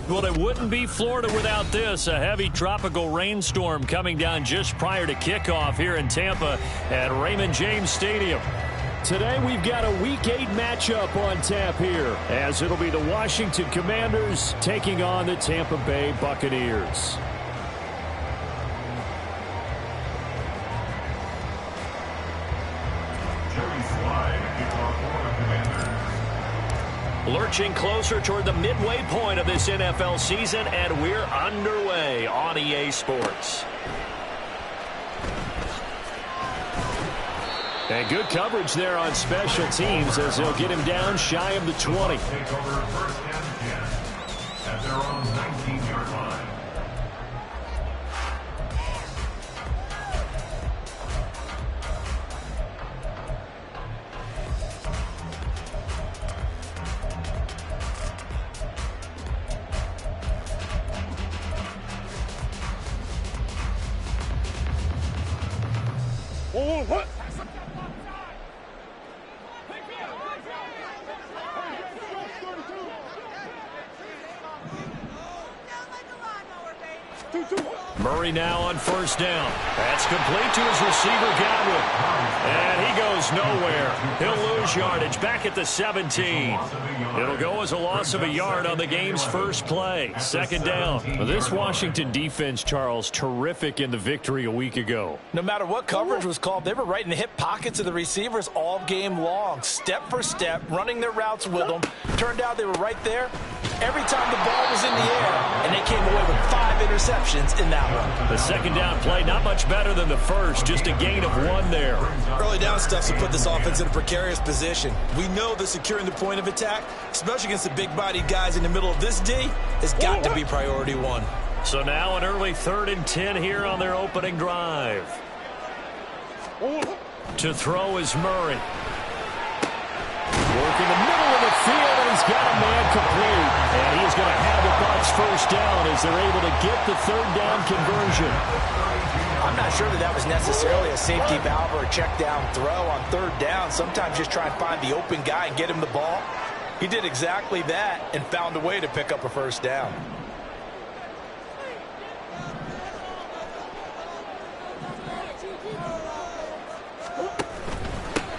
Well, it wouldn't be Florida without this. A heavy tropical rainstorm coming down just prior to kickoff here in Tampa at Raymond James Stadium. Today we've got a Week 8 matchup on tap here, as it'll be the Washington Commanders taking on the Tampa Bay Buccaneers. Lurching closer toward the midway point of this NFL season, and we're underway on EA Sports. And good coverage there on special teams as they'll get him down shy of the 20. Take over first and 10 at their own 19-yard line. Murray now on first down. That's complete to his receiver, Godwin. And he goes nowhere. He'll lose yardage back at the 17. It'll go as a loss of a yard on the game's first play. Second down. This Washington defense, Charles, terrific in the victory a week ago. No matter what coverage was called, they were right in the hip pockets of the receivers all game long. Step for step, running their routes with them. Turned out they were right there every time the ball was in the air, and they came away with 5 interceptions in that one. The second down play, not much better than the first, just a gain of 1 there. Early down stuff to put this offense in a precarious position. We know that securing the point of attack, especially against the big-bodied guys in the middle of this D, has got to be priority 1. So now an early 3rd and 10 here on their opening drive. To throw is Murray. Working the middle of the field, and he's got a man complete. And he's going to have the Bucs first down as they're able to get the 3rd down conversion. I'm not sure that was necessarily a safety valve or a check down throw on 3rd down. Sometimes just try and find the open guy and get him the ball. He did exactly that and found a way to pick up a first down.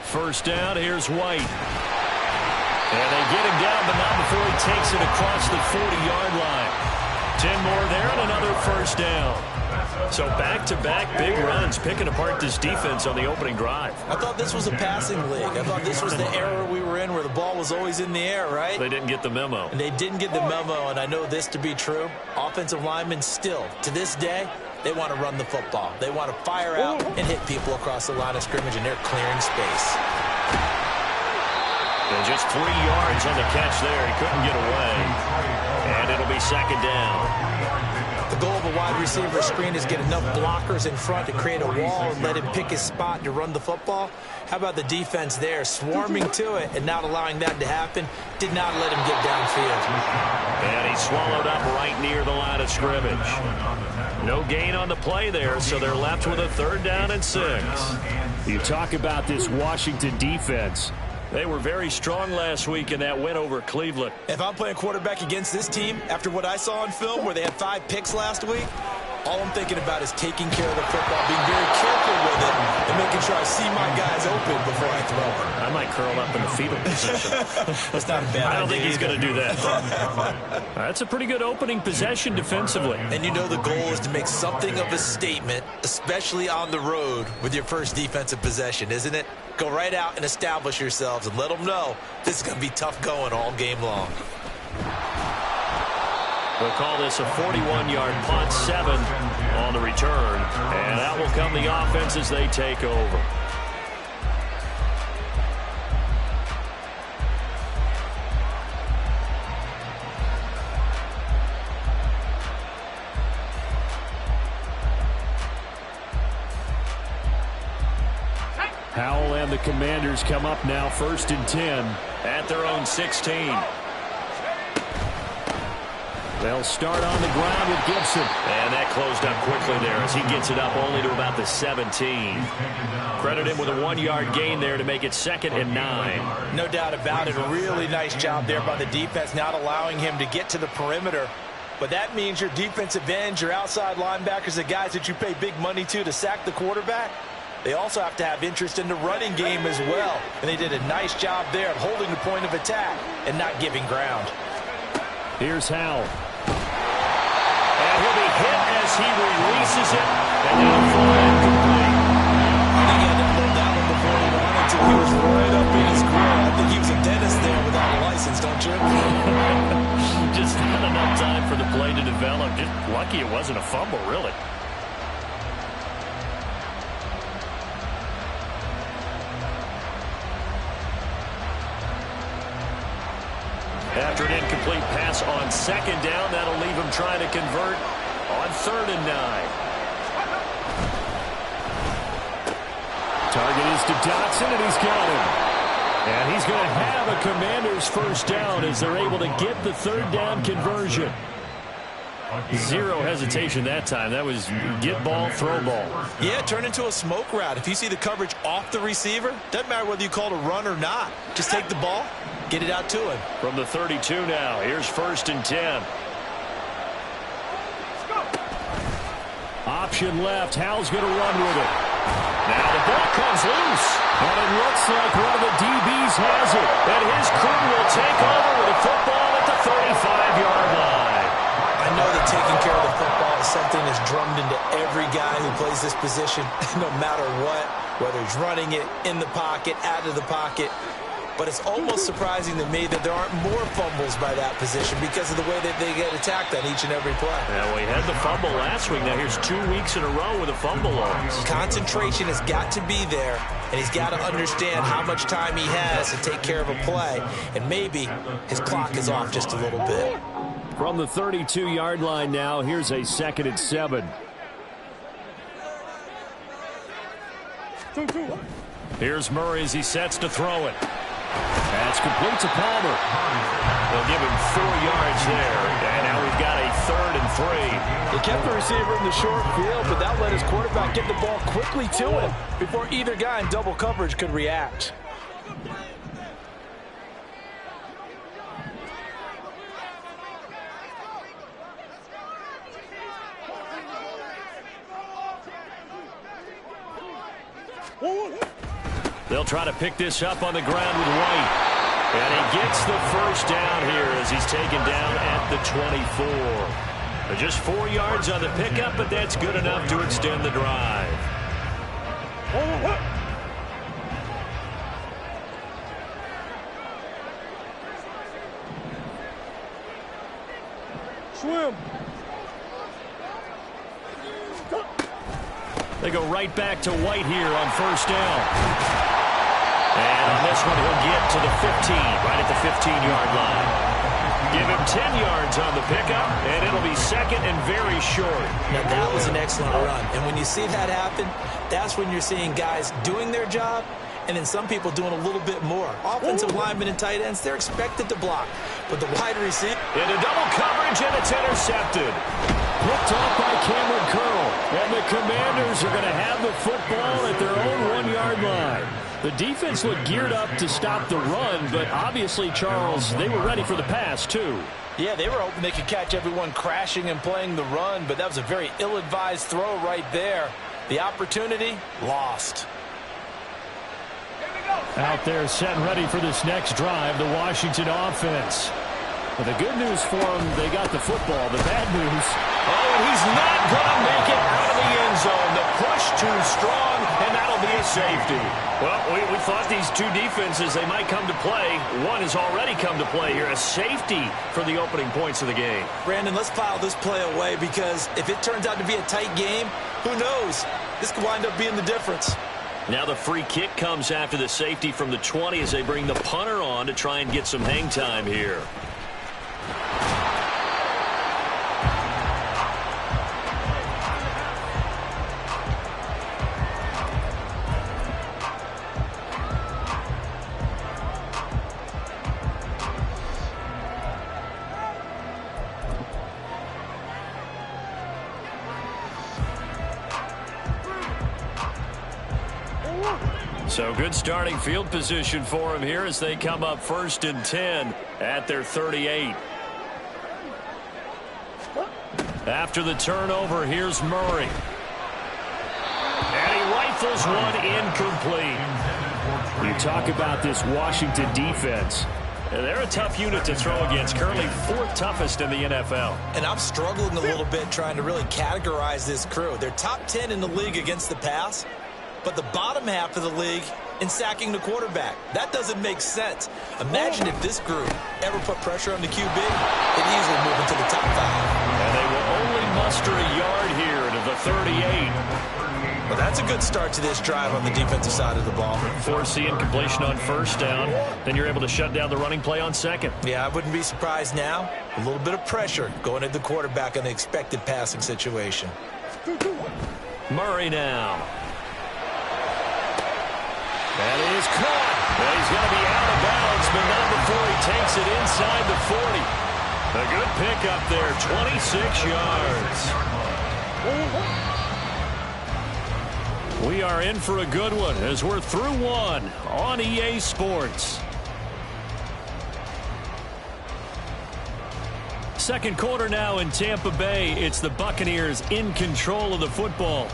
First down, here's White. And they get him down, but not before he takes it across the 40-yard line. 10 more there and another first down. So back-to-back big runs, picking apart this defense on the opening drive. I thought this was a passing league. I thought this was the era we were in where the ball was always in the air, right? They didn't get the memo. And they didn't get the memo, and I know this to be true. Offensive linemen still, to this day, they want to run the football. They want to fire out and hit people across the line of scrimmage, and they're clearing space. And just 3 yards on the catch there. He couldn't get away. And it'll be second down. The goal of a wide receiver screen is get enough blockers in front to create a wall and let him pick his spot to run the football. How about the defense there, swarming to it and not allowing that to happen? Did not let him get downfield. And he's swallowed up right near the line of scrimmage. No gain on the play there, so they're left with a 3rd down and 6. You talk about this Washington defense. They were very strong last week in that win over Cleveland. If I'm playing quarterback against this team, after what I saw on film where they had 5 picks last week, All I'm thinking about is taking care of the football, being very careful with it, and making sure I see my guys open before I throw it. I might curl up in the fetal position. That's not a bad idea. I don't think he's going to do that. That's a pretty good opening possession defensively. And you know the goal is to make something of a statement, especially on the road with your first defensive possession, isn't it? Go right out and establish yourselves and let them know this is going to be tough going all game long. We'll call this a 41-yard punt, 7 on the return. And that will come the offense as they take over. Howell and the Commanders come up now, 1st and 10 at their own 16. They'll start on the ground with Gibson. And that closed up quickly there as he gets it up only to about the 17. Credit him with a 1-yard gain there to make it 2nd and 9. No doubt about it. A really nice job there by the defense, not allowing him to get to the perimeter. But that means your defensive ends, your outside linebackers, the guys that you pay big money to sack the quarterback, they also have to have interest in the running game as well. And they did a nice job there of holding the point of attack and not giving ground. Here's Howell. And he'll be hit as he releases it. And now fly incomplete. I think he had to hold that one before he wanted to. He was right up in his grill. I think he was a dentist there without a license, don't you? Just not enough time for the play to develop. Just lucky it wasn't a fumble, really. After an incomplete pass on 2nd down, that'll leave him trying to convert on 3rd and 9. Target is to Dotson, and he's got him. And he's going to have a Commanders 1st down as they're able to get the 3rd down conversion. Zero hesitation that time. That was get ball, throw ball. Yeah, turn into a smoke route. If you see the coverage off the receiver, doesn't matter whether you call it a run or not. Just take the ball, get it out to him. From the 32 now, here's 1st and 10. Option left. Howell's going to run with it. Now the ball comes loose. And it looks like one of the DBs has it. And his crew will take over with the football at the 35-yard line. I know that taking care of the football is something that's drummed into every guy who plays this position, no matter what, whether he's running it, in the pocket, out of the pocket. But it's almost surprising to me that there aren't more fumbles by that position because of the way that they get attacked on each and every play. Yeah, well, he had the fumble last week. Now here's 2 weeks in a row with a fumble loss. Concentration has got to be there, and he's got to understand how much time he has to take care of a play. And maybe his clock is off just a little bit. From the 32-yard line now, here's a 2nd and 7. Here's Murray as he sets to throw it. That's complete to Palmer. They'll give him 4 yards there. And now we've got a 3rd and 3. He kept the receiver in the short field, but that let his quarterback get the ball quickly to him before either guy in double coverage could react. They'll try to pick this up on the ground with White. And he gets the 1st down here as he's taken down at the 24. Just 4 yards on the pickup, but that's good enough to extend the drive. Swim. They go right back to White here on 1st down. And on this one, he'll get to the 15, right at the 15-yard line. Give him 10 yards on the pickup, and it'll be 2nd and very short. Now, that was an excellent run. And when you see that happen, that's when you're seeing guys doing their job, and then some people doing a little bit more. Offensive linemen and tight ends, they're expected to block. But the wide receiver... Into double coverage, and it's intercepted. Picked off by Cameron Curl. And the Commanders are going to have the football at their own 1-yard line. The defense looked geared up to stop the run, but obviously, Charles, they were ready for the pass, too. Yeah, they were hoping they could catch everyone crashing and playing the run, but that was a very ill-advised throw right there. The opportunity, lost. Out there set and ready for this next drive, the Washington offense. Well, the good news for them, they got the football. The bad news, he's not going to make it out of the end zone. The push too strong, and that'll be a safety. well, we thought these two defenses, they might come to play. One has already come to play here, a safety for the opening points of the game. Brandon, let's file this play away because if it turns out to be a tight game, who knows? This could wind up being the difference. Now the free kick comes after the safety from the 20 as they bring the punter on to try and get some hang time here. So good starting field position for him here as they come up 1st and 10 at their 38. After the turnover, here's Murray. And he rifles one incomplete. You talk about this Washington defense. They're a tough unit to throw against, currently 4th toughest in the NFL. And I'm struggling a little bit trying to really categorize this crew. They're top 10 in the league against the pass, but the bottom half of the league in sacking the quarterback. That doesn't make sense. Imagine if this group ever put pressure on the QB, they'd easily move into the top 5. And they will only muster a yard here to the 38. Well, that's a good start to this drive on the defensive side of the ball. Force the incompletion on 1st down. Then you're able to shut down the running play on 2nd. Yeah, I wouldn't be surprised now. A little bit of pressure going at the quarterback in the expected passing situation. Murray now. That is caught. Well, he's going to be out of bounds, but not before he takes it inside the 40. A good pickup there, 26 yards. We are in for a good one as we're through one on EA Sports. Second quarter now in Tampa Bay. It's the Buccaneers in control of the football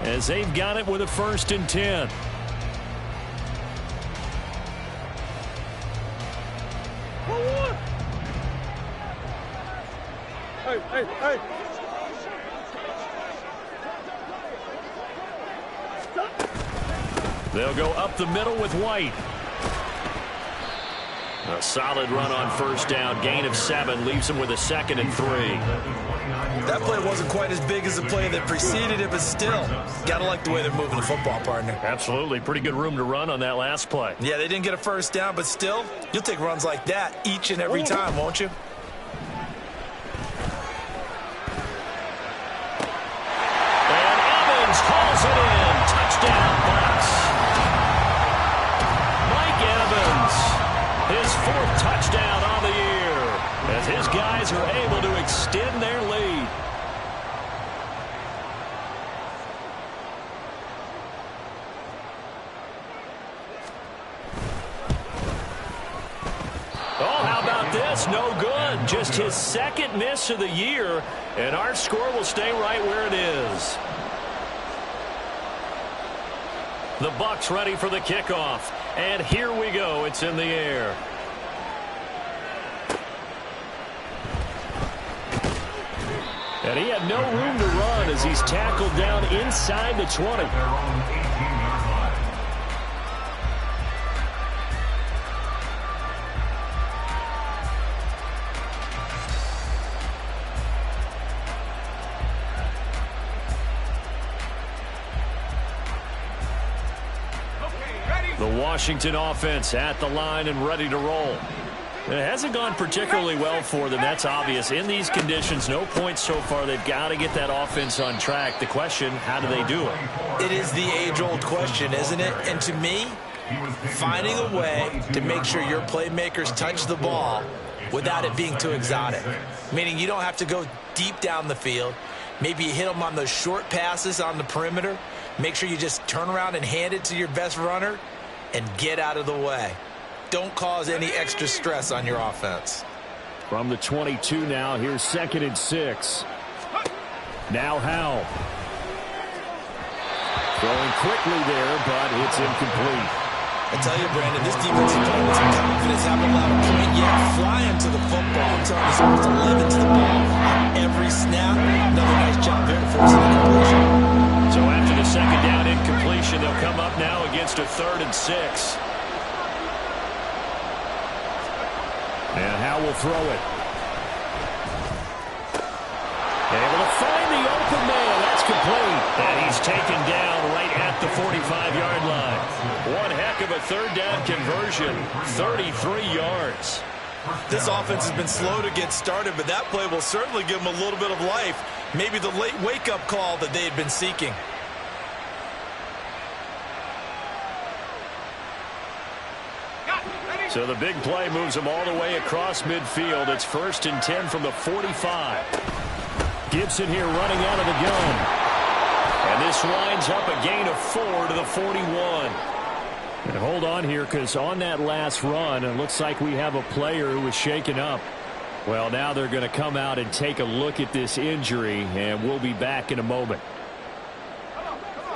as they've got it with a 1st and 10. Hey. They'll go up the middle with White. A solid run on 1st down. Gain of 7 leaves them with a 2nd and 3. That play wasn't quite as big as the play that preceded it, but still, got to like the way they're moving the football, partner. Absolutely. Pretty good room to run on that last play. Yeah, they didn't get a 1st down, but still, you'll take runs like that each and every time, won't you? And Evans hauls it in. Touchdown, Bucs. Mike Evans, his 4th touchdown on the year, as his guys are able to extend their lead. Oh, how about this? No good. Just his 2nd miss of the year, and our score will stay right where it is. The Bucs ready for the kickoff. And here we go. It's in the air. And he had no room to run as he's tackled down inside the 20. The Washington offense at the line and ready to roll. It hasn't gone particularly well for them. That's obvious. In these conditions, no points so far. They've got to get that offense on track. The question, how do they do it? It is the age-old question, isn't it? And to me, finding a way to make sure your playmakers touch the ball without it being too exotic. Meaning you don't have to go deep down the field. Maybe you hit them on those short passes on the perimeter. Make sure you just turn around and hand it to your best runner. and get out of the way. Don't cause any extra stress on your offense. From the 22 now, here's 2nd and 6. Now Howell. Throwing quickly there, but it's incomplete. I tell you, Brandon, this defensive play with some confidence, haven't allowed a point yet. Flying to the football. I'm telling you, he's almost 11 to the ball on every snap. Another nice job there to force an incompletion. So after the 2nd down incompletion, they'll come up now against a 3rd and 6. And Howell will throw it. Able to find the open man. That's complete. And he's taken down right at the 45-yard line. One heck of a 3rd down conversion. 33 yards. This offense has been slow to get started, but that play will certainly give them a little bit of life. Maybe the late wake-up call that they had been seeking. So the big play moves them all the way across midfield. It's 1st and 10 from the 45. Gibson here running out of the gun. And this winds up a gain of 4 to the 41. And hold on here, because on that last run, it looks like we have a player who was shaken up. Well, now they're going to come out and take a look at this injury, and we'll be back in a moment.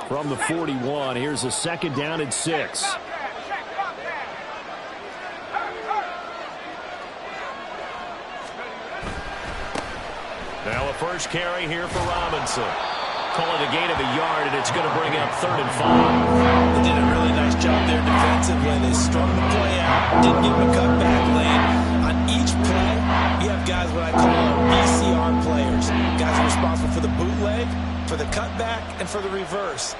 From the 41, here's a 2nd down and 6. Now a first carry here for Robinson. Call it a gain of a yard, and it's going to bring up 3rd and 5. They did a really nice job there defensively. They strung the play out, didn't give him a cutback lane. On each play, you have guys what I call BCR players. Guys are responsible for the bootleg, for the cutback, and for the reverse.